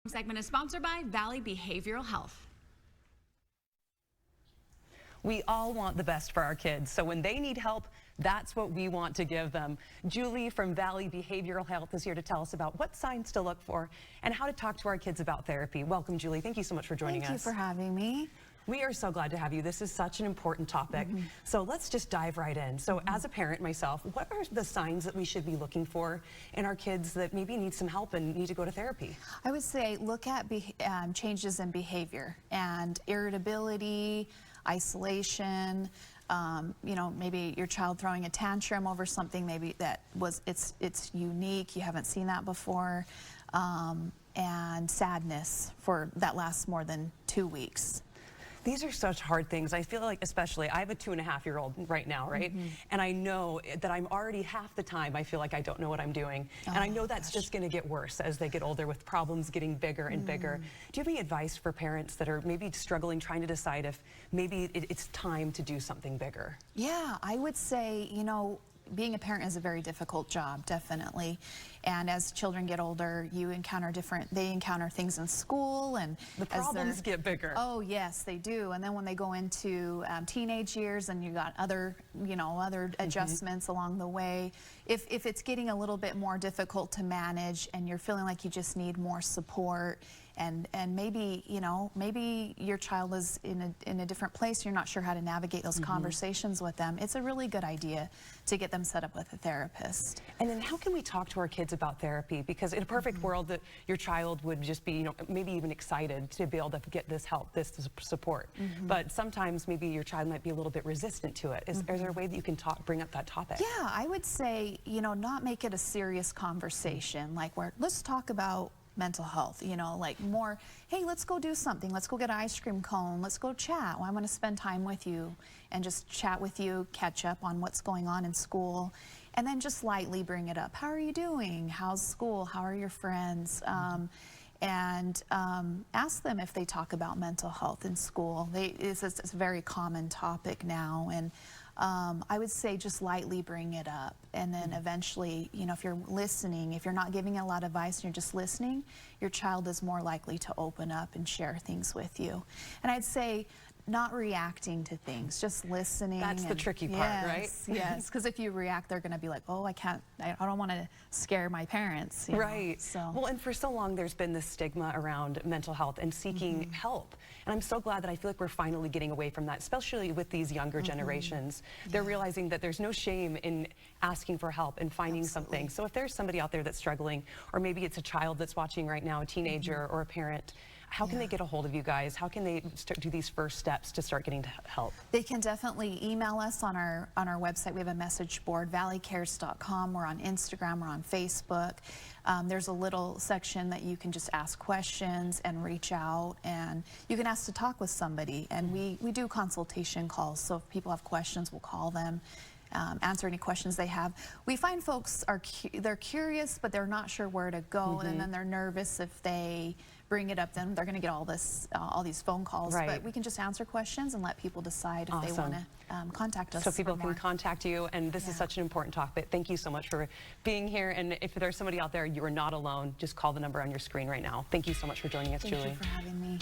Segment is sponsored by Valley Behavioral Health. We all want the best for our kids, so when they need help, that's what we want to give them. Julie from Valley Behavioral Health is here to tell us about what signs to look for and how to talk to our kids about therapy. Welcome, Julie. Thank you so much for joining us. Thank you for having me. We are so glad to have you. This is such an important topic. So let's just dive right in. So as a parent myself, what are the signs that we should be looking for in our kids that maybe need some help and need to go to therapy? I would say look at changes in behavior and irritability, isolation, you know, maybe your child throwing a tantrum over something maybe that it's unique, you haven't seen that before, and sadness that lasts more than 2 weeks. These are such hard things. I feel like, especially, I have a 2.5-year-old right now, right? And I know that I'm already half the time, I feel like I don't know what I'm doing. And I know that's just going to get worse as they get older with problems getting bigger and bigger. Do you have any advice for parents that are maybe struggling, trying to decide if maybe it's time to do something bigger? Yeah, I would say, you know, being a parent is a very difficult job, definitely. And as children get older, they encounter things in school, and the problems get bigger. Oh yes, they do. And then when they go into teenage years, and you got other adjustments along the way. If it's getting a little bit more difficult to manage, and you're feeling like you just need more support, and maybe, you know, maybe your child is in a different place, you're not sure how to navigate those conversations with them, it's a really good idea to get them set up with a therapist. And then how can we talk to our kids about therapy? Because in a perfect world, that your child would just be, you know, maybe even excited to be able to get this help, this support. But sometimes maybe your child might be a little bit resistant to it. Is there a way that you can bring up that topic? Yeah, I would say, you know, not make it a serious conversation, like let's talk about mental health, you know, like more, hey, let's go do something, let's go get an ice cream cone, let's go chat. Well, I want to spend time with you and just chat with you, catch up on what's going on in school, and then just lightly bring it up. How are you doing? How's school? How are your friends? And ask them if they talk about mental health in school. It's a very common topic now, and I would say just lightly bring it up, and then eventually, you know, if you're listening, if you're not giving a lot of advice and you're just listening, your child is more likely to open up and share things with you. And I'd say not reacting to things, just listening. That's the tricky part, right? Yes, because if you react, they're going to be like, oh, I don't want to scare my parents. You know? So. Well, and for so long, there's been this stigma around mental health and seeking help. And I'm so glad that I feel like we're finally getting away from that, especially with these younger generations. They're realizing that there's no shame in asking for help and finding something. So if there's somebody out there that's struggling, or maybe it's a child that's watching right now, a teenager or a parent, how can they get a hold of you guys? How can they do these first steps to start getting help? They can definitely email us on our website. We have a message board, valleycares.com. We're on Instagram, we're on Facebook. There's a little section that you can just ask questions and reach out, and you can ask to talk with somebody. And we do consultation calls, so if people have questions, we'll call them. Answer any questions they have. We find folks they're curious, but they're not sure where to go, and then they're nervous if they bring it up. Then they're going to get all these phone calls. But we can just answer questions and let people decide if they want to contact us. So people can contact you, and this is such an important topic. Thank you so much for being here. And if there's somebody out there, you are not alone. Just call the number on your screen right now. Thank you so much for joining us, Julie. Thank you for having me.